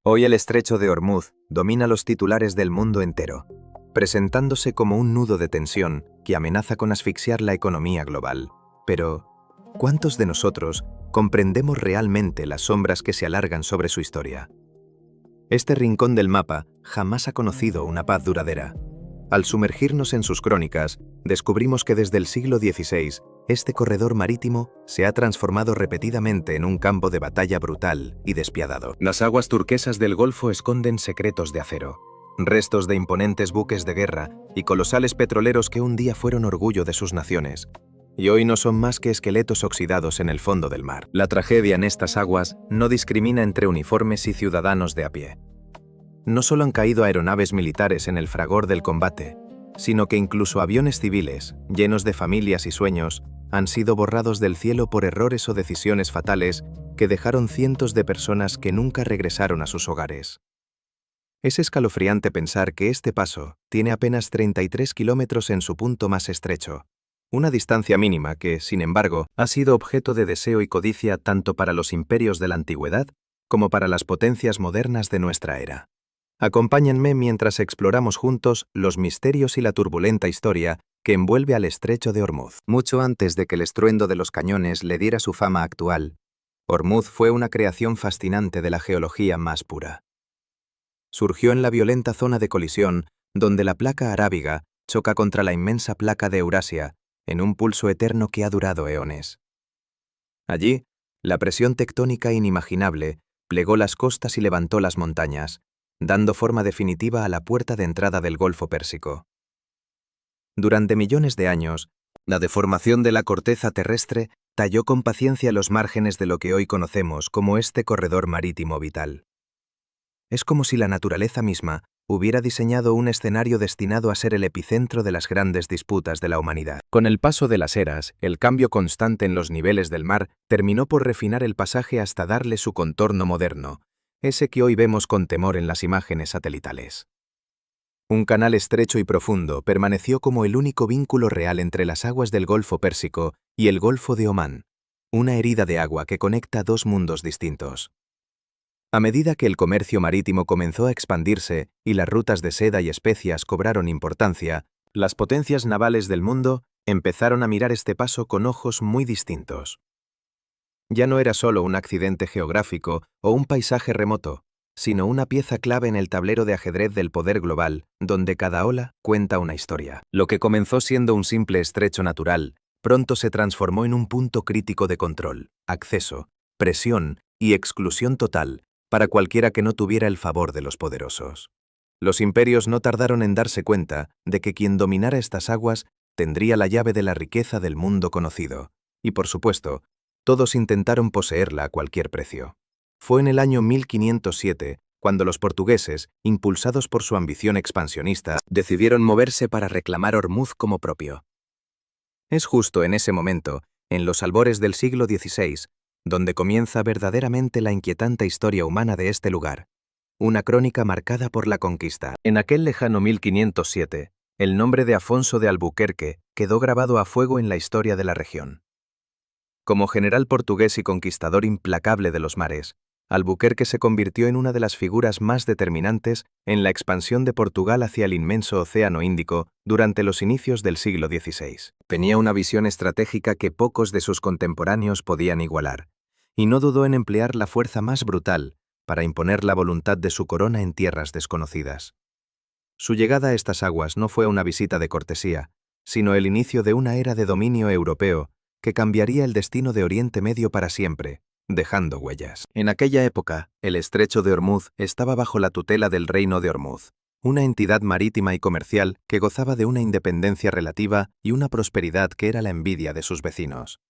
Hoy el estrecho de Ormuz domina los titulares del mundo entero, presentándose como un nudo de tensión que amenaza con asfixiar la economía global. Pero, ¿cuántos de nosotros comprendemos realmente las sombras que se alargan sobre su historia? Este rincón del mapa jamás ha conocido una paz duradera. Al sumergirnos en sus crónicas, descubrimos que desde el siglo XVI, este corredor marítimo se ha transformado repetidamente en un campo de batalla brutal y despiadado. Las aguas turquesas del Golfo esconden secretos de acero, restos de imponentes buques de guerra y colosales petroleros que un día fueron orgullo de sus naciones, y hoy no son más que esqueletos oxidados en el fondo del mar. La tragedia en estas aguas no discrimina entre uniformes y ciudadanos de a pie. No solo han caído aeronaves militares en el fragor del combate, sino que incluso aviones civiles, llenos de familias y sueños, han sido borrados del cielo por errores o decisiones fatales que dejaron cientos de personas que nunca regresaron a sus hogares. Es escalofriante pensar que este paso tiene apenas 33 kilómetros en su punto más estrecho, una distancia mínima que, sin embargo, ha sido objeto de deseo y codicia tanto para los imperios de la antigüedad como para las potencias modernas de nuestra era. Acompáñenme mientras exploramos juntos los misterios y la turbulenta historia que envuelve al estrecho de Ormuz. Mucho antes de que el estruendo de los cañones le diera su fama actual, Ormuz fue una creación fascinante de la geología más pura. Surgió en la violenta zona de colisión donde la placa arábiga choca contra la inmensa placa de Eurasia en un pulso eterno que ha durado eones. Allí, la presión tectónica inimaginable plegó las costas y levantó las montañas, dando forma definitiva a la puerta de entrada del Golfo Pérsico. Durante millones de años, la deformación de la corteza terrestre talló con paciencia los márgenes de lo que hoy conocemos como este corredor marítimo vital. Es como si la naturaleza misma hubiera diseñado un escenario destinado a ser el epicentro de las grandes disputas de la humanidad. Con el paso de las eras, el cambio constante en los niveles del mar terminó por refinar el pasaje hasta darle su contorno moderno, ese que hoy vemos con temor en las imágenes satelitales. Un canal estrecho y profundo permaneció como el único vínculo real entre las aguas del Golfo Pérsico y el Golfo de Omán, una herida de agua que conecta dos mundos distintos. A medida que el comercio marítimo comenzó a expandirse y las rutas de seda y especias cobraron importancia, las potencias navales del mundo empezaron a mirar este paso con ojos muy distintos. Ya no era solo un accidente geográfico o un paisaje remoto, sino una pieza clave en el tablero de ajedrez del poder global, donde cada ola cuenta una historia. Lo que comenzó siendo un simple estrecho natural, pronto se transformó en un punto crítico de control, acceso, presión y exclusión total para cualquiera que no tuviera el favor de los poderosos. Los imperios no tardaron en darse cuenta de que quien dominara estas aguas tendría la llave de la riqueza del mundo conocido, y por supuesto, todos intentaron poseerla a cualquier precio. Fue en el año 1507 cuando los portugueses, impulsados por su ambición expansionista, decidieron moverse para reclamar Ormuz como propio. Es justo en ese momento, en los albores del siglo XVI, donde comienza verdaderamente la inquietante historia humana de este lugar, una crónica marcada por la conquista. En aquel lejano 1507, el nombre de Afonso de Albuquerque quedó grabado a fuego en la historia de la región. Como general portugués y conquistador implacable de los mares, Albuquerque se convirtió en una de las figuras más determinantes en la expansión de Portugal hacia el inmenso Océano Índico durante los inicios del siglo XVI. Tenía una visión estratégica que pocos de sus contemporáneos podían igualar, y no dudó en emplear la fuerza más brutal para imponer la voluntad de su corona en tierras desconocidas. Su llegada a estas aguas no fue una visita de cortesía, sino el inicio de una era de dominio europeo que cambiaría el destino de Oriente Medio para siempre, dejando huellas. En aquella época, el estrecho de Ormuz estaba bajo la tutela del Reino de Ormuz, una entidad marítima y comercial que gozaba de una independencia relativa y una prosperidad que era la envidia de sus vecinos.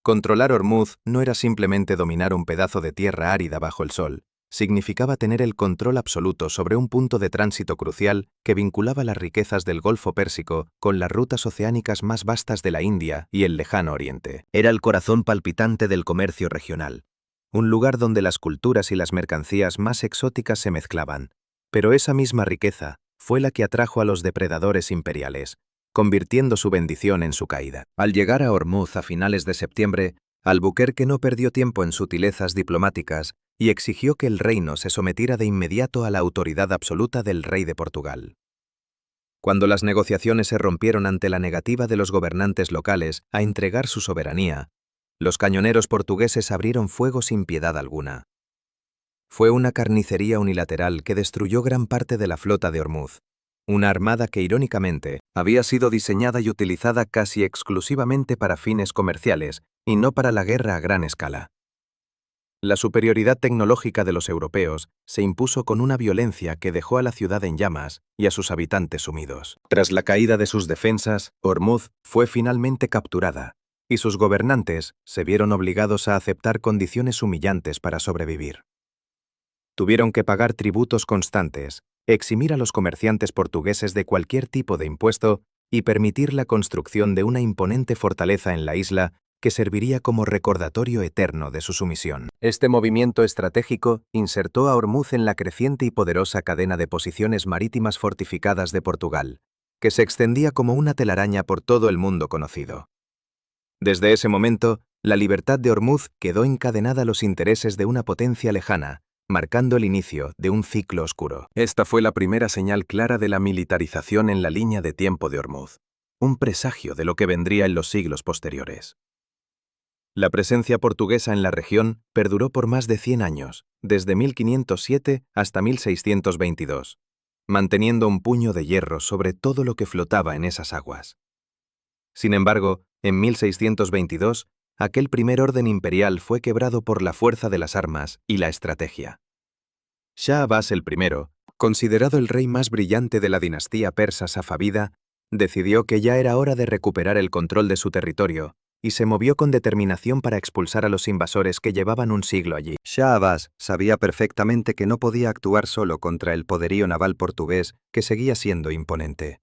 Controlar Ormuz no era simplemente dominar un pedazo de tierra árida bajo el sol, significaba tener el control absoluto sobre un punto de tránsito crucial que vinculaba las riquezas del Golfo Pérsico con las rutas oceánicas más vastas de la India y el lejano Oriente. Era el corazón palpitante del comercio regional, un lugar donde las culturas y las mercancías más exóticas se mezclaban. Pero esa misma riqueza fue la que atrajo a los depredadores imperiales, convirtiendo su bendición en su caída. Al llegar a Ormuz a finales de septiembre, Albuquerque no perdió tiempo en sutilezas diplomáticas y exigió que el reino se sometiera de inmediato a la autoridad absoluta del rey de Portugal. Cuando las negociaciones se rompieron ante la negativa de los gobernantes locales a entregar su soberanía, los cañoneros portugueses abrieron fuego sin piedad alguna. Fue una carnicería unilateral que destruyó gran parte de la flota de Ormuz, una armada que irónicamente había sido diseñada y utilizada casi exclusivamente para fines comerciales y no para la guerra a gran escala. La superioridad tecnológica de los europeos se impuso con una violencia que dejó a la ciudad en llamas y a sus habitantes sumidos. Tras la caída de sus defensas, Ormuz fue finalmente capturada, y sus gobernantes se vieron obligados a aceptar condiciones humillantes para sobrevivir. Tuvieron que pagar tributos constantes, eximir a los comerciantes portugueses de cualquier tipo de impuesto y permitir la construcción de una imponente fortaleza en la isla que serviría como recordatorio eterno de su sumisión. Este movimiento estratégico insertó a Ormuz en la creciente y poderosa cadena de posiciones marítimas fortificadas de Portugal, que se extendía como una telaraña por todo el mundo conocido. Desde ese momento, la libertad de Ormuz quedó encadenada a los intereses de una potencia lejana, marcando el inicio de un ciclo oscuro. Esta fue la primera señal clara de la militarización en la línea de tiempo de Ormuz, un presagio de lo que vendría en los siglos posteriores. La presencia portuguesa en la región perduró por más de 100 años, desde 1507 hasta 1622, manteniendo un puño de hierro sobre todo lo que flotaba en esas aguas. Sin embargo, en 1622, aquel primer orden imperial fue quebrado por la fuerza de las armas y la estrategia. Shah Abbas I, considerado el rey más brillante de la dinastía persa safávida, decidió que ya era hora de recuperar el control de su territorio y se movió con determinación para expulsar a los invasores que llevaban un siglo allí. Shah Abbas sabía perfectamente que no podía actuar solo contra el poderío naval portugués que seguía siendo imponente.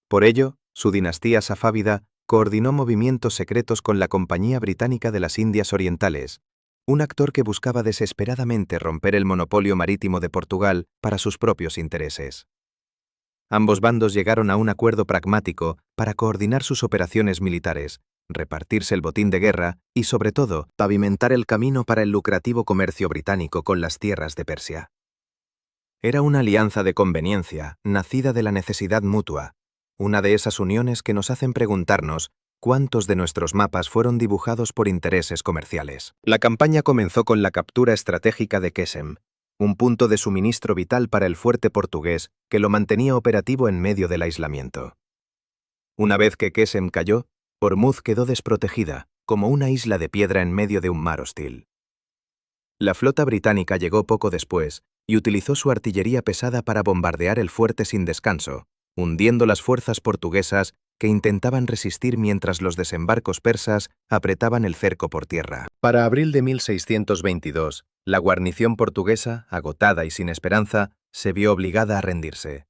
Por ello, su dinastía safávida coordinó movimientos secretos con la Compañía Británica de las Indias Orientales, un actor que buscaba desesperadamente romper el monopolio marítimo de Portugal para sus propios intereses. Ambos bandos llegaron a un acuerdo pragmático para coordinar sus operaciones militares, repartirse el botín de guerra y, sobre todo, pavimentar el camino para el lucrativo comercio británico con las tierras de Persia. Era una alianza de conveniencia, nacida de la necesidad mutua, una de esas uniones que nos hacen preguntarnos cuántos de nuestros mapas fueron dibujados por intereses comerciales. La campaña comenzó con la captura estratégica de Qesem, un punto de suministro vital para el fuerte portugués que lo mantenía operativo en medio del aislamiento. Una vez que Qesem cayó, Ormuz quedó desprotegida, como una isla de piedra en medio de un mar hostil. La flota británica llegó poco después y utilizó su artillería pesada para bombardear el fuerte sin descanso, hundiendo las fuerzas portuguesas que intentaban resistir mientras los desembarcos persas apretaban el cerco por tierra. Para abril de 1622, la guarnición portuguesa, agotada y sin esperanza, se vio obligada a rendirse.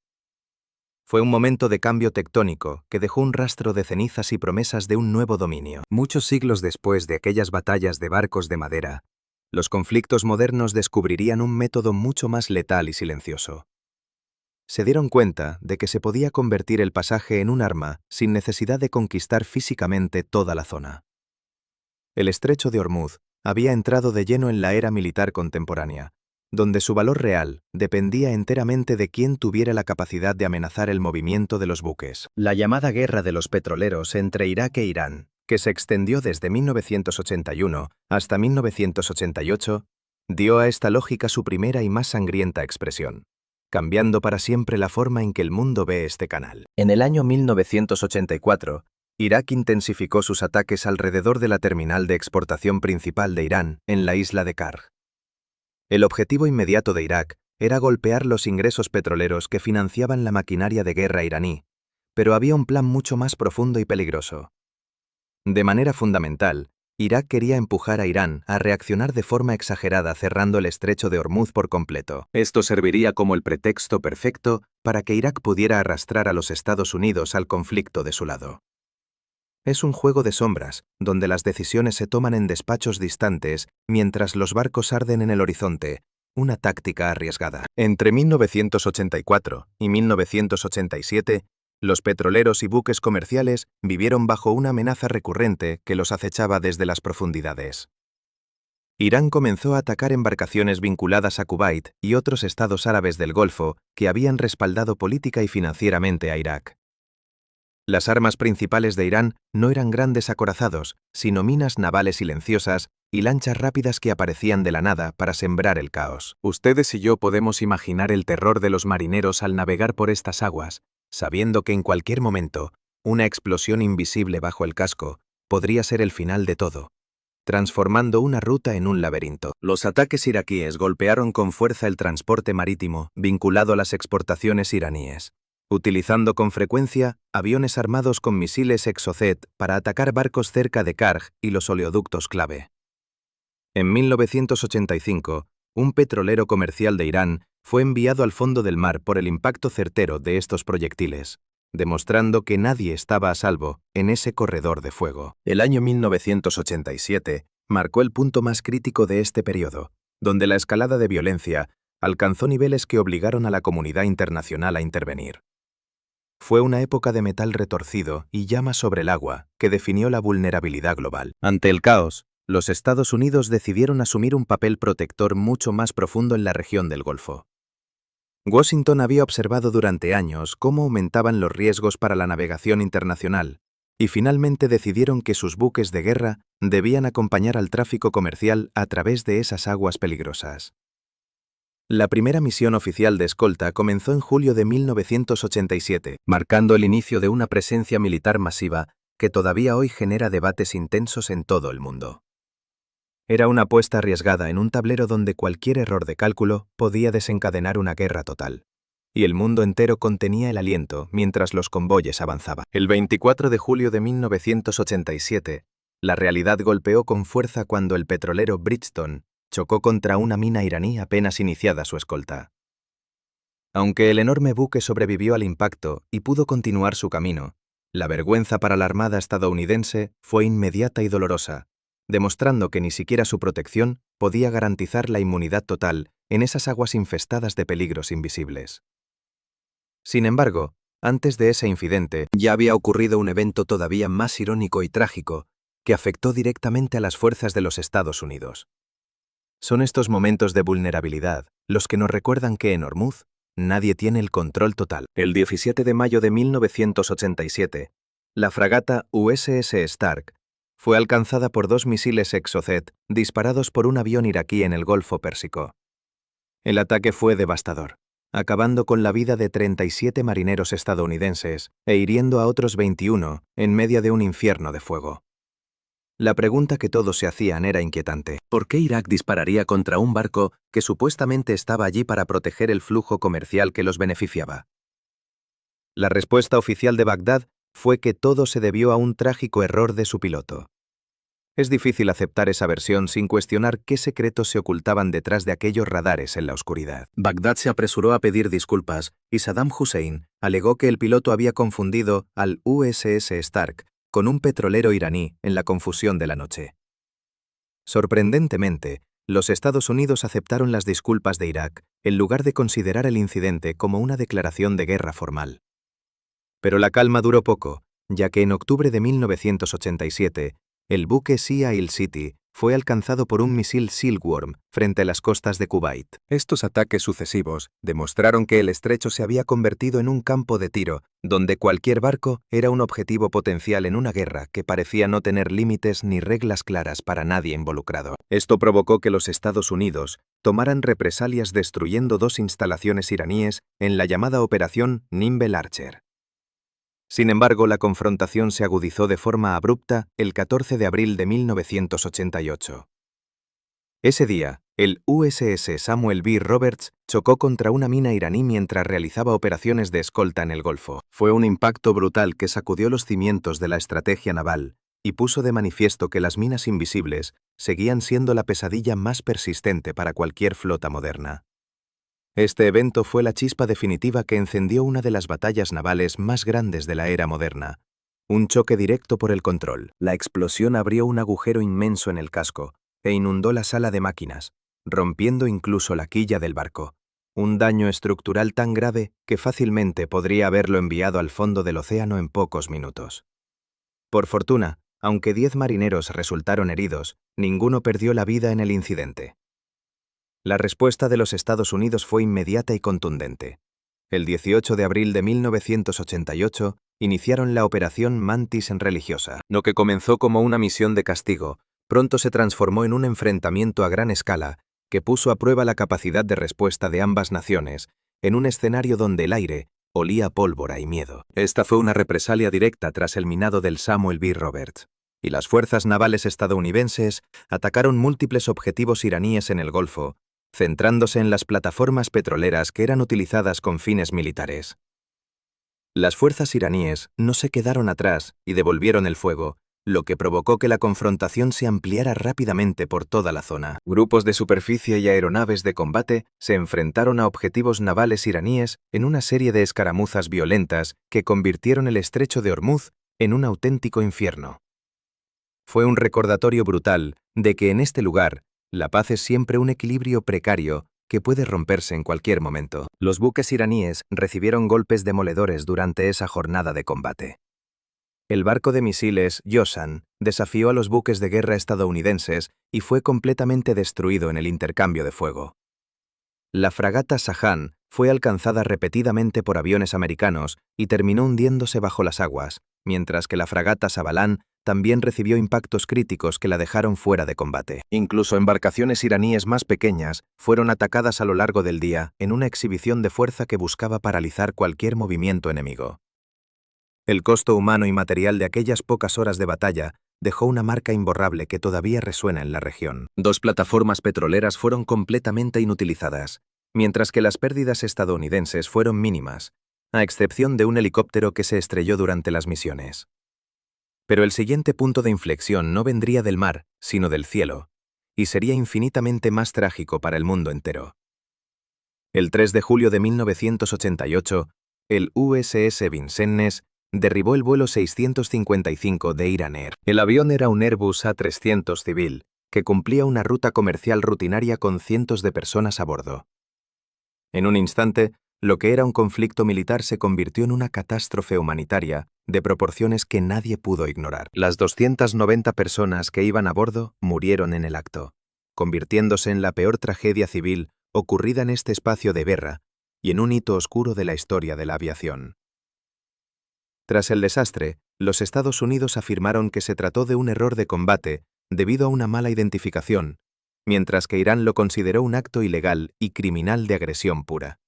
Fue un momento de cambio tectónico que dejó un rastro de cenizas y promesas de un nuevo dominio. Muchos siglos después de aquellas batallas de barcos de madera, los conflictos modernos descubrirían un método mucho más letal y silencioso. Se dieron cuenta de que se podía convertir el pasaje en un arma sin necesidad de conquistar físicamente toda la zona. El estrecho de Ormuz había entrado de lleno en la era militar contemporánea, donde su valor real dependía enteramente de quién tuviera la capacidad de amenazar el movimiento de los buques. La llamada Guerra de los Petroleros entre Irak e Irán, que se extendió desde 1981 hasta 1988, dio a esta lógica su primera y más sangrienta expresión, cambiando para siempre la forma en que el mundo ve este canal. En el año 1984, Irak intensificó sus ataques alrededor de la terminal de exportación principal de Irán, en la isla de Karg. El objetivo inmediato de Irak era golpear los ingresos petroleros que financiaban la maquinaria de guerra iraní, pero había un plan mucho más profundo y peligroso. De manera fundamental, Irak quería empujar a Irán a reaccionar de forma exagerada cerrando el estrecho de Ormuz por completo. Esto serviría como el pretexto perfecto para que Irak pudiera arrastrar a los Estados Unidos al conflicto de su lado. Es un juego de sombras, donde las decisiones se toman en despachos distantes mientras los barcos arden en el horizonte, una táctica arriesgada. Entre 1984 y 1987, los petroleros y buques comerciales vivieron bajo una amenaza recurrente que los acechaba desde las profundidades. Irán comenzó a atacar embarcaciones vinculadas a Kuwait y otros estados árabes del Golfo que habían respaldado política y financieramente a Irak. Las armas principales de Irán no eran grandes acorazados, sino minas navales silenciosas y lanchas rápidas que aparecían de la nada para sembrar el caos. Ustedes y yo podemos imaginar el terror de los marineros al navegar por estas aguas, sabiendo que en cualquier momento, una explosión invisible bajo el casco podría ser el final de todo, transformando una ruta en un laberinto. Los ataques iraquíes golpearon con fuerza el transporte marítimo vinculado a las exportaciones iraníes, utilizando con frecuencia aviones armados con misiles Exocet para atacar barcos cerca de Karj y los oleoductos clave. En 1985, un petrolero comercial de Irán fue enviado al fondo del mar por el impacto certero de estos proyectiles, demostrando que nadie estaba a salvo en ese corredor de fuego. El año 1987 marcó el punto más crítico de este periodo, donde la escalada de violencia alcanzó niveles que obligaron a la comunidad internacional a intervenir. Fue una época de metal retorcido y llamas sobre el agua que definió la vulnerabilidad global. Ante el caos, los Estados Unidos decidieron asumir un papel protector mucho más profundo en la región del Golfo. Washington había observado durante años cómo aumentaban los riesgos para la navegación internacional, y finalmente decidieron que sus buques de guerra debían acompañar al tráfico comercial a través de esas aguas peligrosas. La primera misión oficial de escolta comenzó en julio de 1987, marcando el inicio de una presencia militar masiva que todavía hoy genera debates intensos en todo el mundo. Era una apuesta arriesgada en un tablero donde cualquier error de cálculo podía desencadenar una guerra total, y el mundo entero contenía el aliento mientras los convoyes avanzaban. El 24 de julio de 1987, la realidad golpeó con fuerza cuando el petrolero Bridgestone chocó contra una mina iraní apenas iniciada su escolta. Aunque el enorme buque sobrevivió al impacto y pudo continuar su camino, la vergüenza para la Armada estadounidense fue inmediata y dolorosa, demostrando que ni siquiera su protección podía garantizar la inmunidad total en esas aguas infestadas de peligros invisibles. Sin embargo, antes de ese incidente, ya había ocurrido un evento todavía más irónico y trágico que afectó directamente a las fuerzas de los Estados Unidos. Son estos momentos de vulnerabilidad los que nos recuerdan que en Hormuz nadie tiene el control total. El 17 de mayo de 1987, la fragata USS Stark fue alcanzada por 2 misiles Exocet disparados por un avión iraquí en el Golfo Pérsico. El ataque fue devastador, acabando con la vida de 37 marineros estadounidenses e hiriendo a otros 21 en medio de un infierno de fuego. La pregunta que todos se hacían era inquietante. ¿Por qué Irak dispararía contra un barco que supuestamente estaba allí para proteger el flujo comercial que los beneficiaba? La respuesta oficial de Bagdad fue que todo se debió a un trágico error de su piloto. Es difícil aceptar esa versión sin cuestionar qué secretos se ocultaban detrás de aquellos radares en la oscuridad. Bagdad se apresuró a pedir disculpas y Saddam Hussein alegó que el piloto había confundido al USS Stark con un petrolero iraní en la confusión de la noche. Sorprendentemente, los Estados Unidos aceptaron las disculpas de Irak en lugar de considerar el incidente como una declaración de guerra formal. Pero la calma duró poco, ya que en octubre de 1987, el buque Sea Isle City fue alcanzado por un misil Silkworm frente a las costas de Kuwait. Estos ataques sucesivos demostraron que el estrecho se había convertido en un campo de tiro, donde cualquier barco era un objetivo potencial en una guerra que parecía no tener límites ni reglas claras para nadie involucrado. Esto provocó que los Estados Unidos tomaran represalias destruyendo 2 instalaciones iraníes en la llamada Operación Nimble Archer. Sin embargo, la confrontación se agudizó de forma abrupta el 14 de abril de 1988. Ese día, el USS Samuel B. Roberts chocó contra una mina iraní mientras realizaba operaciones de escolta en el Golfo. Fue un impacto brutal que sacudió los cimientos de la estrategia naval y puso de manifiesto que las minas invisibles seguían siendo la pesadilla más persistente para cualquier flota moderna. Este evento fue la chispa definitiva que encendió una de las batallas navales más grandes de la era moderna. Un choque directo por el control. La explosión abrió un agujero inmenso en el casco e inundó la sala de máquinas, rompiendo incluso la quilla del barco. Un daño estructural tan grave que fácilmente podría haberlo enviado al fondo del océano en pocos minutos. Por fortuna, Aunque 10 marineros resultaron heridos, ninguno perdió la vida en el incidente. La respuesta de los Estados Unidos fue inmediata y contundente. El 18 de abril de 1988, iniciaron la Operación Mantis en Religiosa. Lo que comenzó como una misión de castigo, pronto se transformó en un enfrentamiento a gran escala que puso a prueba la capacidad de respuesta de ambas naciones, en un escenario donde el aire olía a pólvora y miedo. Esta fue una represalia directa tras el minado del Samuel B. Roberts, y las fuerzas navales estadounidenses atacaron múltiples objetivos iraníes en el Golfo, centrándose en las plataformas petroleras que eran utilizadas con fines militares. Las fuerzas iraníes no se quedaron atrás y devolvieron el fuego, lo que provocó que la confrontación se ampliara rápidamente por toda la zona. Grupos de superficie y aeronaves de combate se enfrentaron a objetivos navales iraníes en una serie de escaramuzas violentas que convirtieron el estrecho de Ormuz en un auténtico infierno. Fue un recordatorio brutal de que en este lugar la paz es siempre un equilibrio precario que puede romperse en cualquier momento. Los buques iraníes recibieron golpes demoledores durante esa jornada de combate. El barco de misiles Yosan desafió a los buques de guerra estadounidenses y fue completamente destruido en el intercambio de fuego. La fragata Shahan fue alcanzada repetidamente por aviones americanos y terminó hundiéndose bajo las aguas, mientras que la fragata Sabalán también recibió impactos críticos que la dejaron fuera de combate. Incluso embarcaciones iraníes más pequeñas fueron atacadas a lo largo del día en una exhibición de fuerza que buscaba paralizar cualquier movimiento enemigo. El costo humano y material de aquellas pocas horas de batalla dejó una marca imborrable que todavía resuena en la región. 2 plataformas petroleras fueron completamente inutilizadas, mientras que las pérdidas estadounidenses fueron mínimas, a excepción de un helicóptero que se estrelló durante las misiones. Pero el siguiente punto de inflexión no vendría del mar, sino del cielo, y sería infinitamente más trágico para el mundo entero. El 3 de julio de 1988, el USS Vincennes derribó el vuelo 655 de Iran Air. El avión era un Airbus A300 civil, que cumplía una ruta comercial rutinaria con cientos de personas a bordo. En un instante, lo que era un conflicto militar se convirtió en una catástrofe humanitaria de proporciones que nadie pudo ignorar. Las 290 personas que iban a bordo murieron en el acto, convirtiéndose en la peor tragedia civil ocurrida en este espacio de guerra y en un hito oscuro de la historia de la aviación. Tras el desastre, los Estados Unidos afirmaron que se trató de un error de combate debido a una mala identificación, mientras que Irán lo consideró un acto ilegal y criminal de agresión pura.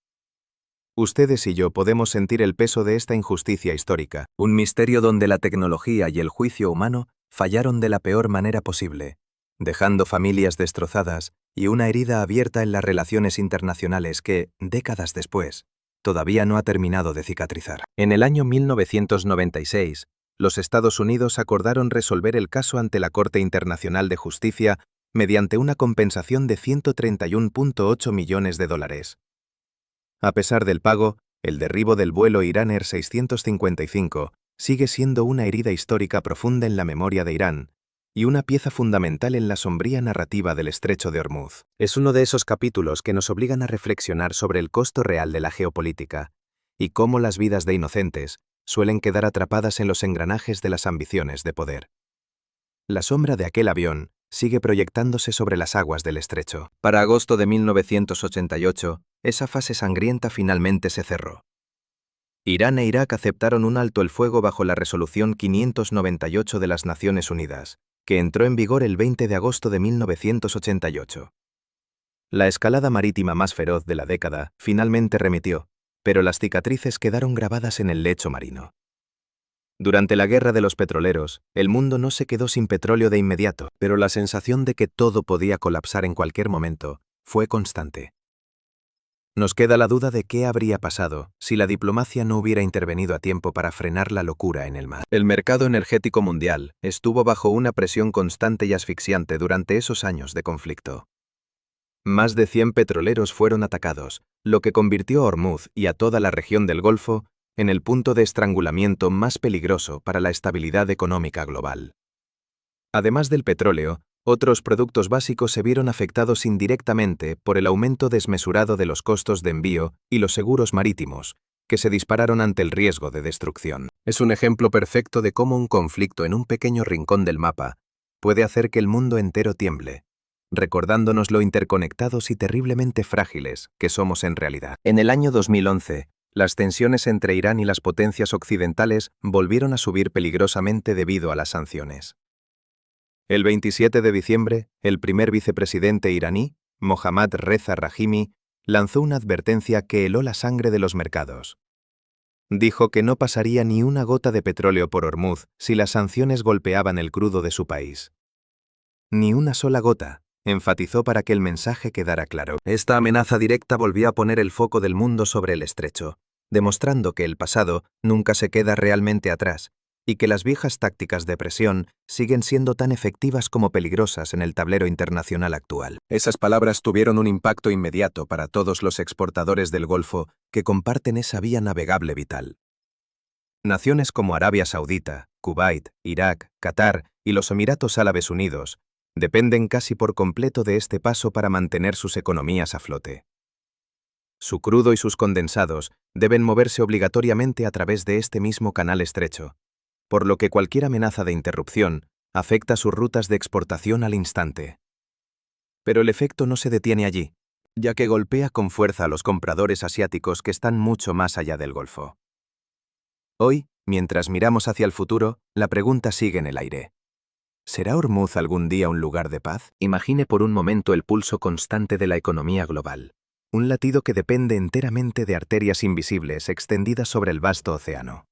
Ustedes y yo podemos sentir el peso de esta injusticia histórica, un misterio donde la tecnología y el juicio humano fallaron de la peor manera posible, dejando familias destrozadas y una herida abierta en las relaciones internacionales que, décadas después, todavía no ha terminado de cicatrizar. En el año 1996, los Estados Unidos acordaron resolver el caso ante la Corte Internacional de Justicia mediante una compensación de $131.8 millones. A pesar del pago, el derribo del vuelo Iran Air 655 sigue siendo una herida histórica profunda en la memoria de Irán y una pieza fundamental en la sombría narrativa del Estrecho de Ormuz. Es uno de esos capítulos que nos obligan a reflexionar sobre el costo real de la geopolítica y cómo las vidas de inocentes suelen quedar atrapadas en los engranajes de las ambiciones de poder. La sombra de aquel avión sigue proyectándose sobre las aguas del estrecho. Para agosto de 1988, esa fase sangrienta finalmente se cerró. Irán e Irak aceptaron un alto el fuego bajo la Resolución 598 de las Naciones Unidas, que entró en vigor el 20 de agosto de 1988. La escalada marítima más feroz de la década finalmente remitió, pero las cicatrices quedaron grabadas en el lecho marino. Durante la guerra de los petroleros, el mundo no se quedó sin petróleo de inmediato, pero la sensación de que todo podía colapsar en cualquier momento fue constante. Nos queda la duda de qué habría pasado si la diplomacia no hubiera intervenido a tiempo para frenar la locura en el mar. El mercado energético mundial estuvo bajo una presión constante y asfixiante durante esos años de conflicto. Más de 100 petroleros fueron atacados, lo que convirtió a Ormuz y a toda la región del Golfo en el punto de estrangulamiento más peligroso para la estabilidad económica global. Además del petróleo, otros productos básicos se vieron afectados indirectamente por el aumento desmesurado de los costos de envío y los seguros marítimos, que se dispararon ante el riesgo de destrucción. Es un ejemplo perfecto de cómo un conflicto en un pequeño rincón del mapa puede hacer que el mundo entero tiemble, recordándonos lo interconectados y terriblemente frágiles que somos en realidad. En el año 2011, las tensiones entre Irán y las potencias occidentales volvieron a subir peligrosamente debido a las sanciones. El 27 de diciembre, el primer vicepresidente iraní, Mohammad Reza Rahimi, lanzó una advertencia que heló la sangre de los mercados. Dijo que no pasaría ni una gota de petróleo por Hormuz si las sanciones golpeaban el crudo de su país. Ni una sola gota, enfatizó para que el mensaje quedara claro. Esta amenaza directa volvió a poner el foco del mundo sobre el estrecho, demostrando que el pasado nunca se queda realmente atrás y que las viejas tácticas de presión siguen siendo tan efectivas como peligrosas en el tablero internacional actual. Esas palabras tuvieron un impacto inmediato para todos los exportadores del Golfo que comparten esa vía navegable vital. Naciones como Arabia Saudita, Kuwait, Irak, Qatar y los Emiratos Árabes Unidos dependen casi por completo de este paso para mantener sus economías a flote. Su crudo y sus condensados deben moverse obligatoriamente a través de este mismo canal estrecho, por lo que cualquier amenaza de interrupción afecta sus rutas de exportación al instante. Pero el efecto no se detiene allí, ya que golpea con fuerza a los compradores asiáticos que están mucho más allá del Golfo. Hoy, mientras miramos hacia el futuro, la pregunta sigue en el aire. ¿Será Hormuz algún día un lugar de paz? Imagine por un momento el pulso constante de la economía global, un latido que depende enteramente de arterias invisibles extendidas sobre el vasto océano.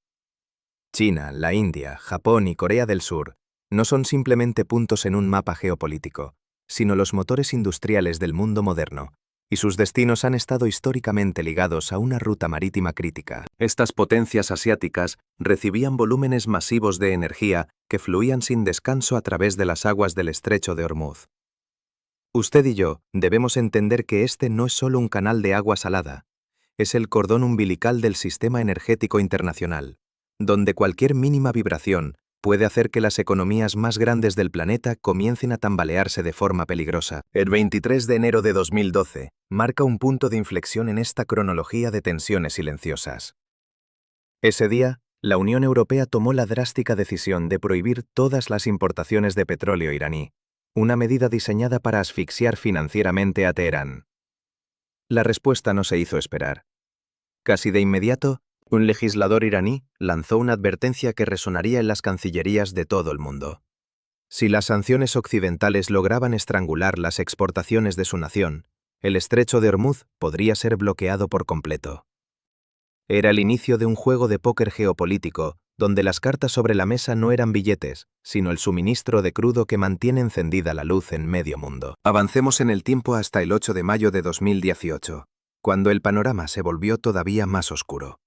China, la India, Japón y Corea del Sur no son simplemente puntos en un mapa geopolítico, sino los motores industriales del mundo moderno, y sus destinos han estado históricamente ligados a una ruta marítima crítica. Estas potencias asiáticas recibían volúmenes masivos de energía que fluían sin descanso a través de las aguas del estrecho de Hormuz. Usted y yo debemos entender que este no es solo un canal de agua salada, es el cordón umbilical del sistema energético internacional, donde cualquier mínima vibración puede hacer que las economías más grandes del planeta comiencen a tambalearse de forma peligrosa. El 23 de enero de 2012 marca un punto de inflexión en esta cronología de tensiones silenciosas. Ese día, la Unión Europea tomó la drástica decisión de prohibir todas las importaciones de petróleo iraní, una medida diseñada para asfixiar financieramente a Teherán. La respuesta no se hizo esperar. Casi de inmediato, un legislador iraní lanzó una advertencia que resonaría en las cancillerías de todo el mundo. Si las sanciones occidentales lograban estrangular las exportaciones de su nación, el estrecho de Hormuz podría ser bloqueado por completo. Era el inicio de un juego de póker geopolítico, donde las cartas sobre la mesa no eran billetes, sino el suministro de crudo que mantiene encendida la luz en medio mundo. Avancemos en el tiempo hasta el 8 de mayo de 2018, cuando el panorama se volvió todavía más oscuro.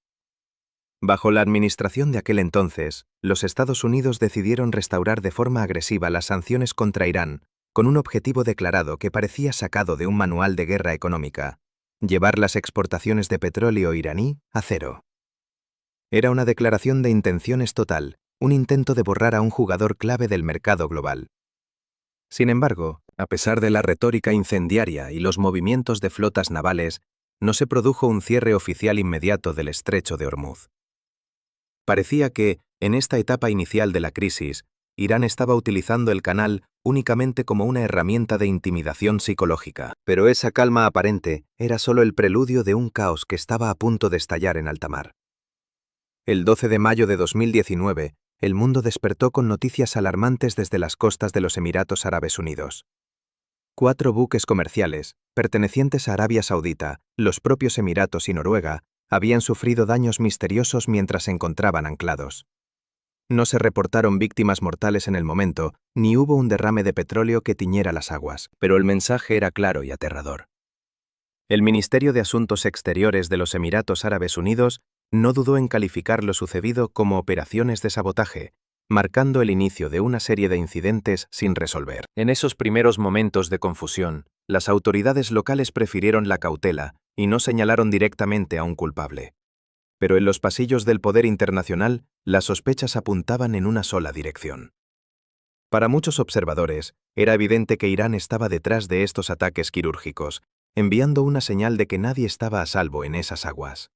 Bajo la administración de aquel entonces, los Estados Unidos decidieron restaurar de forma agresiva las sanciones contra Irán, con un objetivo declarado que parecía sacado de un manual de guerra económica: llevar las exportaciones de petróleo iraní a cero. Era una declaración de intenciones total, un intento de borrar a un jugador clave del mercado global. Sin embargo, a pesar de la retórica incendiaria y los movimientos de flotas navales, no se produjo un cierre oficial inmediato del estrecho de Hormuz. Parecía que, en esta etapa inicial de la crisis, Irán estaba utilizando el canal únicamente como una herramienta de intimidación psicológica. Pero esa calma aparente era solo el preludio de un caos que estaba a punto de estallar en alta mar. El 12 de mayo de 2019, el mundo despertó con noticias alarmantes desde las costas de los Emiratos Árabes Unidos. 4 buques comerciales, pertenecientes a Arabia Saudita, los propios Emiratos y Noruega, habían sufrido daños misteriosos mientras se encontraban anclados. No se reportaron víctimas mortales en el momento, ni hubo un derrame de petróleo que tiñera las aguas, pero el mensaje era claro y aterrador. El Ministerio de Asuntos Exteriores de los Emiratos Árabes Unidos no dudó en calificar lo sucedido como operaciones de sabotaje, marcando el inicio de una serie de incidentes sin resolver. En esos primeros momentos de confusión, las autoridades locales prefirieron la cautela y no señalaron directamente a un culpable. Pero en los pasillos del poder internacional, las sospechas apuntaban en una sola dirección. Para muchos observadores, era evidente que Irán estaba detrás de estos ataques quirúrgicos, enviando una señal de que nadie estaba a salvo en esas aguas.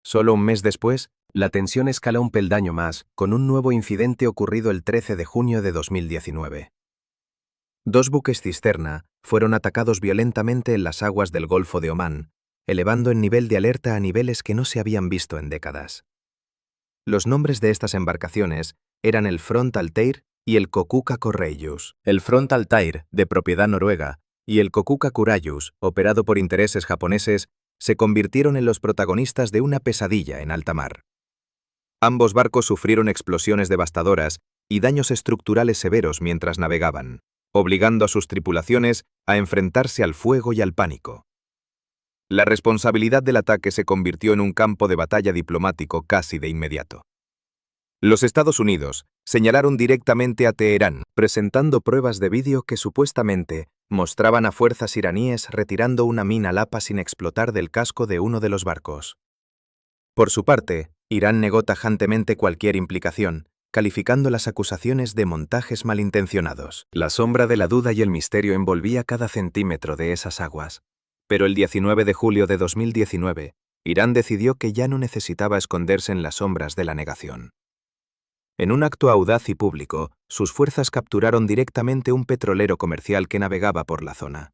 Solo un mes después, la tensión escaló un peldaño más, con un nuevo incidente ocurrido el 13 de junio de 2019. Dos buques cisterna fueron atacados violentamente en las aguas del Golfo de Omán, elevando el nivel de alerta a niveles que no se habían visto en décadas. Los nombres de estas embarcaciones eran el Front Altair y el Kokuka Courageous. El Front Altair, de propiedad noruega, y el Kokuka Courageous, operado por intereses japoneses, se convirtieron en los protagonistas de una pesadilla en alta mar. Ambos barcos sufrieron explosiones devastadoras y daños estructurales severos mientras navegaban, obligando a sus tripulaciones a enfrentarse al fuego y al pánico. La responsabilidad del ataque se convirtió en un campo de batalla diplomático casi de inmediato. Los Estados Unidos señalaron directamente a Teherán, presentando pruebas de vídeo que supuestamente mostraban a fuerzas iraníes retirando una mina Lapa sin explotar del casco de uno de los barcos. Por su parte, Irán negó tajantemente cualquier implicación, calificando las acusaciones de montajes malintencionados. La sombra de la duda y el misterio envolvía cada centímetro de esas aguas. Pero el 19 de julio de 2019, Irán decidió que ya no necesitaba esconderse en las sombras de la negación. En un acto audaz y público, sus fuerzas capturaron directamente un petrolero comercial que navegaba por la zona.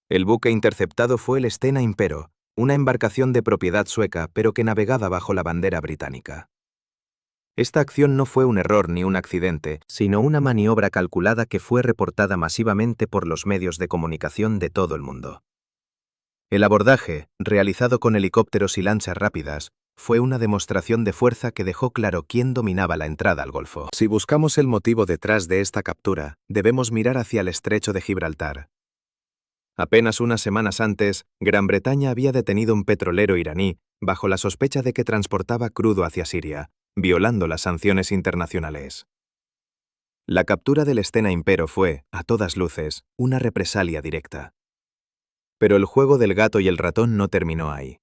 El buque interceptado fue el Stena Impero, una embarcación de propiedad sueca pero que navegaba bajo la bandera británica. Esta acción no fue un error ni un accidente, sino una maniobra calculada que fue reportada masivamente por los medios de comunicación de todo el mundo. El abordaje, realizado con helicópteros y lanchas rápidas, fue una demostración de fuerza que dejó claro quién dominaba la entrada al Golfo. Si buscamos el motivo detrás de esta captura, debemos mirar hacia el Estrecho de Gibraltar. Apenas unas semanas antes, Gran Bretaña había detenido un petrolero iraní bajo la sospecha de que transportaba crudo hacia Siria, violando las sanciones internacionales. La captura del Stena Impero fue, a todas luces, una represalia directa. Pero el juego del gato y el ratón no terminó ahí.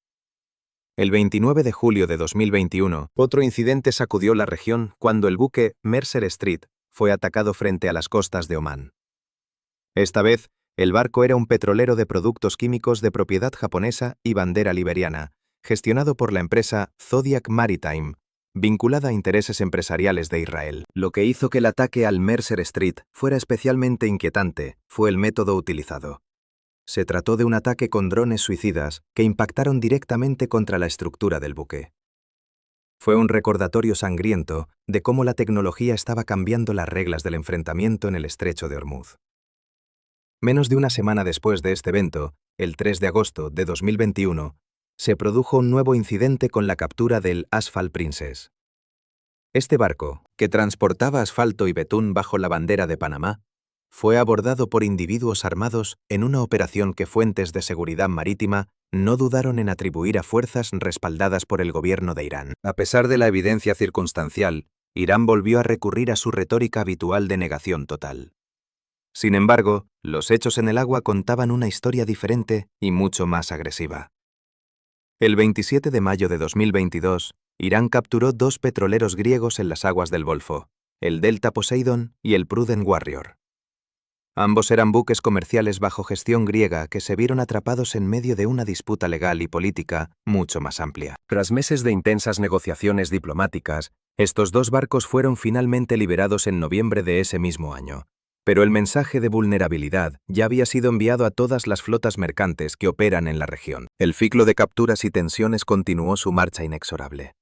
El 29 de julio de 2021, otro incidente sacudió la región cuando el buque Mercer Street fue atacado frente a las costas de Omán. Esta vez, el barco era un petrolero de productos químicos de propiedad japonesa y bandera liberiana, gestionado por la empresa Zodiac Maritime, vinculada a intereses empresariales de Israel. Lo que hizo que el ataque al Mercer Street fuera especialmente inquietante fue el método utilizado. Se trató de un ataque con drones suicidas que impactaron directamente contra la estructura del buque. Fue un recordatorio sangriento de cómo la tecnología estaba cambiando las reglas del enfrentamiento en el Estrecho de Ormuz. Menos de una semana después de este evento, el 3 de agosto de 2021, se produjo un nuevo incidente con la captura del Asphalt Princess. Este barco, que transportaba asfalto y betún bajo la bandera de Panamá, fue abordado por individuos armados en una operación que fuentes de seguridad marítima no dudaron en atribuir a fuerzas respaldadas por el gobierno de Irán. A pesar de la evidencia circunstancial, Irán volvió a recurrir a su retórica habitual de negación total. Sin embargo, los hechos en el agua contaban una historia diferente y mucho más agresiva. El 27 de mayo de 2022, Irán capturó dos petroleros griegos en las aguas del Golfo, el Delta Poseidon y el Prudent Warrior. Ambos eran buques comerciales bajo gestión griega que se vieron atrapados en medio de una disputa legal y política mucho más amplia. Tras meses de intensas negociaciones diplomáticas, estos dos barcos fueron finalmente liberados en noviembre de ese mismo año. Pero el mensaje de vulnerabilidad ya había sido enviado a todas las flotas mercantes que operan en la región. El ciclo de capturas y tensiones continuó su marcha inexorable.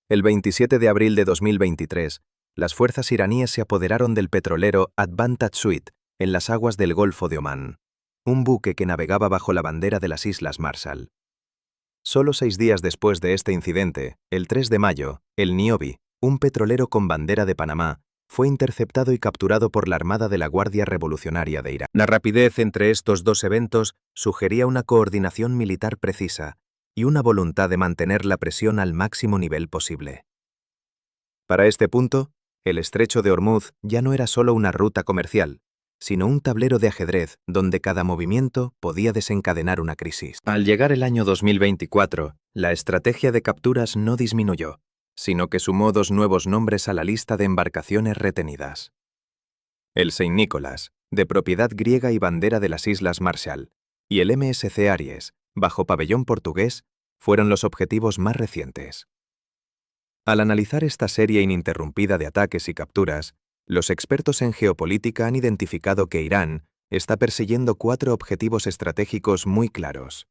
El 27 de abril de 2023, las fuerzas iraníes se apoderaron del petrolero Advantage Suite en las aguas del Golfo de Omán, un buque que navegaba bajo la bandera de las Islas Marshall. Solo 6 días después de este incidente, el 3 de mayo, el Niobe, un petrolero con bandera de Panamá, fue interceptado y capturado por la Armada de la Guardia Revolucionaria de Irán. La rapidez entre estos dos eventos sugería una coordinación militar precisa y una voluntad de mantener la presión al máximo nivel posible. Para este punto, el Estrecho de Ormuz ya no era solo una ruta comercial, sino un tablero de ajedrez donde cada movimiento podía desencadenar una crisis. Al llegar el año 2024, la estrategia de capturas no disminuyó, sino que sumó dos nuevos nombres a la lista de embarcaciones retenidas. El Saint Nicholas, de propiedad griega y bandera de las Islas Marshall, y el MSC Aries, bajo pabellón portugués, fueron los objetivos más recientes. Al analizar esta serie ininterrumpida de ataques y capturas, los expertos en geopolítica han identificado que Irán está persiguiendo 4 objetivos estratégicos muy claros.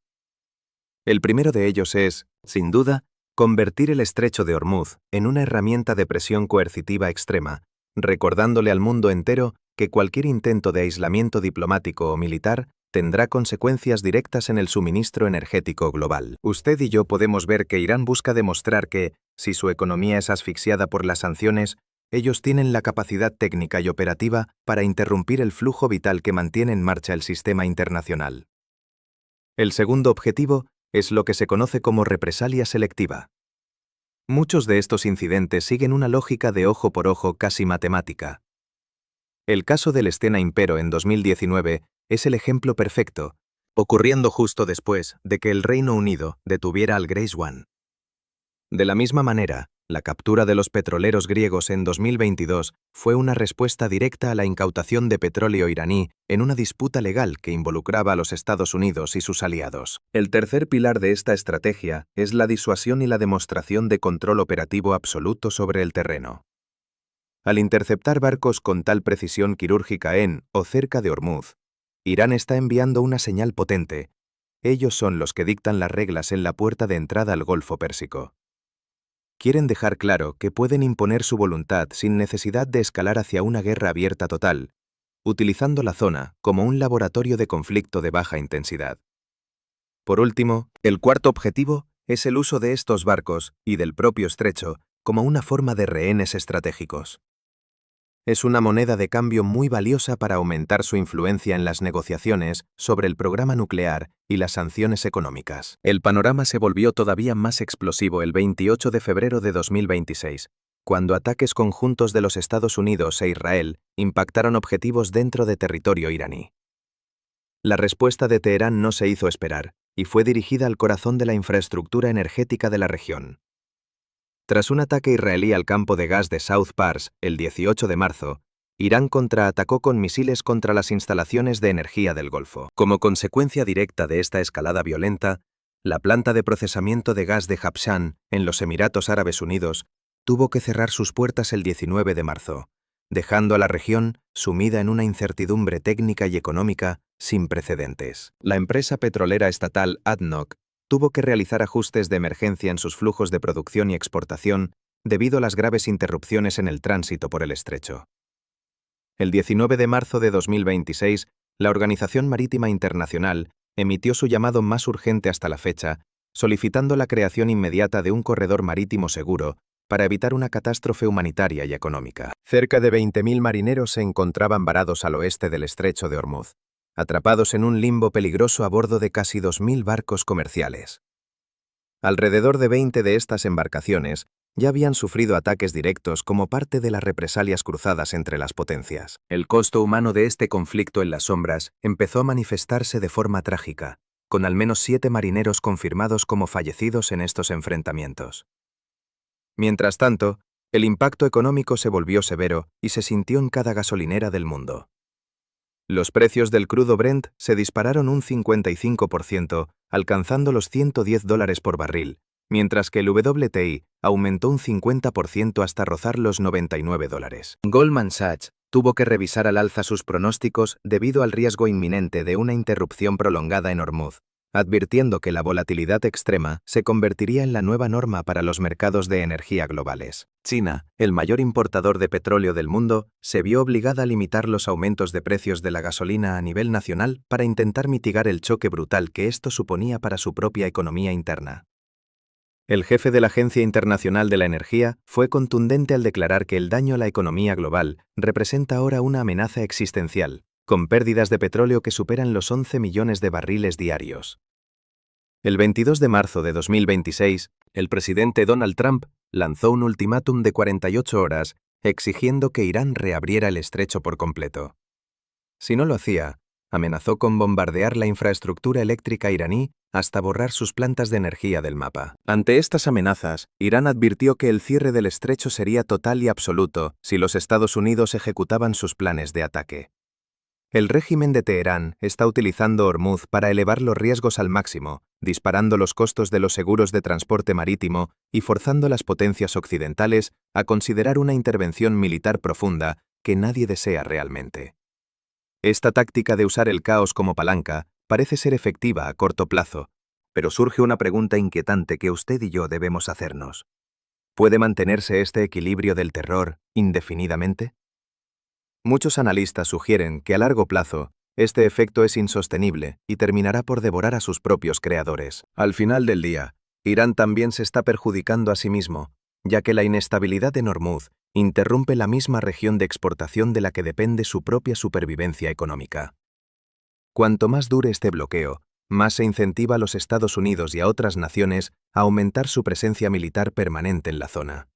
El primero de ellos es, sin duda, convertir el estrecho de Hormuz en una herramienta de presión coercitiva extrema, recordándole al mundo entero que cualquier intento de aislamiento diplomático o militar tendrá consecuencias directas en el suministro energético global. Usted y yo podemos ver que Irán busca demostrar que, si su economía es asfixiada por las sanciones, ellos tienen la capacidad técnica y operativa para interrumpir el flujo vital que mantiene en marcha el sistema internacional. El segundo objetivo es lo que se conoce como represalia selectiva. Muchos de estos incidentes siguen una lógica de ojo por ojo casi matemática. El caso del Stena Impero en 2019 es el ejemplo perfecto, ocurriendo justo después de que el Reino Unido detuviera al Grace One. De la misma manera, la captura de los petroleros griegos en 2022 fue una respuesta directa a la incautación de petróleo iraní en una disputa legal que involucraba a los Estados Unidos y sus aliados. El tercer pilar de esta estrategia es la disuasión y la demostración de control operativo absoluto sobre el terreno. Al interceptar barcos con tal precisión quirúrgica en o cerca de Hormuz, Irán está enviando una señal potente. Ellos son los que dictan las reglas en la puerta de entrada al Golfo Pérsico. Quieren dejar claro que pueden imponer su voluntad sin necesidad de escalar hacia una guerra abierta total, utilizando la zona como un laboratorio de conflicto de baja intensidad. Por último, el cuarto objetivo es el uso de estos barcos y del propio estrecho como una forma de rehenes estratégicos. Es una moneda de cambio muy valiosa para aumentar su influencia en las negociaciones sobre el programa nuclear y las sanciones económicas. El panorama se volvió todavía más explosivo el 28 de febrero de 2026, cuando ataques conjuntos de los Estados Unidos e Israel impactaron objetivos dentro de territorio iraní. La respuesta de Teherán no se hizo esperar y fue dirigida al corazón de la infraestructura energética de la región. Tras un ataque israelí al campo de gas de South Pars el 18 de marzo, Irán contraatacó con misiles contra las instalaciones de energía del Golfo. Como consecuencia directa de esta escalada violenta, la planta de procesamiento de gas de Habshan, en los Emiratos Árabes Unidos, tuvo que cerrar sus puertas el 19 de marzo, dejando a la región sumida en una incertidumbre técnica y económica sin precedentes. La empresa petrolera estatal ADNOC tuvo que realizar ajustes de emergencia en sus flujos de producción y exportación debido a las graves interrupciones en el tránsito por el estrecho. El 19 de marzo de 2026, la Organización Marítima Internacional emitió su llamado más urgente hasta la fecha, solicitando la creación inmediata de un corredor marítimo seguro para evitar una catástrofe humanitaria y económica. Cerca de 20.000 marineros se encontraban varados al oeste del estrecho de Hormuz, atrapados en un limbo peligroso a bordo de casi 2.000 barcos comerciales. Alrededor de 20 de estas embarcaciones ya habían sufrido ataques directos como parte de las represalias cruzadas entre las potencias. El costo humano de este conflicto en las sombras empezó a manifestarse de forma trágica, con al menos 7 marineros confirmados como fallecidos en estos enfrentamientos. Mientras tanto, el impacto económico se volvió severo y se sintió en cada gasolinera del mundo. Los precios del crudo Brent se dispararon un 55%, alcanzando los $110 por barril, mientras que el WTI aumentó un 50% hasta rozar los $99. Goldman Sachs tuvo que revisar al alza sus pronósticos debido al riesgo inminente de una interrupción prolongada en Hormuz, advirtiendo que la volatilidad extrema se convertiría en la nueva norma para los mercados de energía globales. China, el mayor importador de petróleo del mundo, se vio obligada a limitar los aumentos de precios de la gasolina a nivel nacional para intentar mitigar el choque brutal que esto suponía para su propia economía interna. El jefe de la Agencia Internacional de la Energía fue contundente al declarar que el daño a la economía global representa ahora una amenaza existencial, con pérdidas de petróleo que superan los 11 millones de barriles diarios. El 22 de marzo de 2026, el presidente Donald Trump lanzó un ultimátum de 48 horas exigiendo que Irán reabriera el estrecho por completo. Si no lo hacía, amenazó con bombardear la infraestructura eléctrica iraní hasta borrar sus plantas de energía del mapa. Ante estas amenazas, Irán advirtió que el cierre del estrecho sería total y absoluto si los Estados Unidos ejecutaban sus planes de ataque. El régimen de Teherán está utilizando Hormuz para elevar los riesgos al máximo, disparando los costos de los seguros de transporte marítimo y forzando a las potencias occidentales a considerar una intervención militar profunda que nadie desea realmente. Esta táctica de usar el caos como palanca parece ser efectiva a corto plazo, pero surge una pregunta inquietante que usted y yo debemos hacernos. ¿Puede mantenerse este equilibrio del terror indefinidamente? Muchos analistas sugieren que a largo plazo, este efecto es insostenible y terminará por devorar a sus propios creadores. Al final del día, Irán también se está perjudicando a sí mismo, ya que la inestabilidad en Hormuz interrumpe la misma región de exportación de la que depende su propia supervivencia económica. Cuanto más dure este bloqueo, más se incentiva a los Estados Unidos y a otras naciones a aumentar su presencia militar permanente en la zona.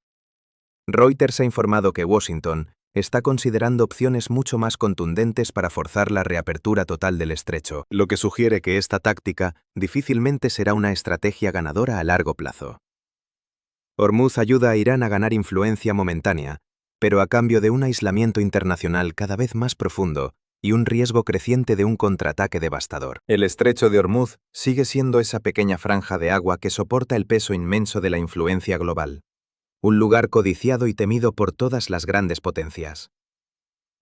Reuters ha informado que Washington está considerando opciones mucho más contundentes para forzar la reapertura total del estrecho, lo que sugiere que esta táctica difícilmente será una estrategia ganadora a largo plazo. Hormuz ayuda a Irán a ganar influencia momentánea, pero a cambio de un aislamiento internacional cada vez más profundo y un riesgo creciente de un contraataque devastador. El estrecho de Hormuz sigue siendo esa pequeña franja de agua que soporta el peso inmenso de la influencia global. Un lugar codiciado y temido por todas las grandes potencias.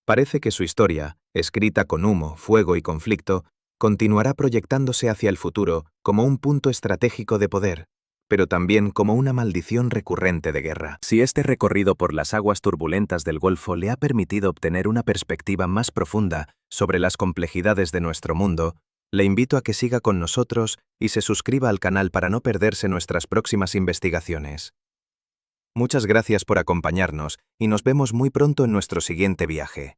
Parece que su historia, escrita con humo, fuego y conflicto, continuará proyectándose hacia el futuro como un punto estratégico de poder, pero también como una maldición recurrente de guerra. Si este recorrido por las aguas turbulentas del Golfo le ha permitido obtener una perspectiva más profunda sobre las complejidades de nuestro mundo, le invito a que siga con nosotros y se suscriba al canal para no perderse nuestras próximas investigaciones. Muchas gracias por acompañarnos y nos vemos muy pronto en nuestro siguiente viaje.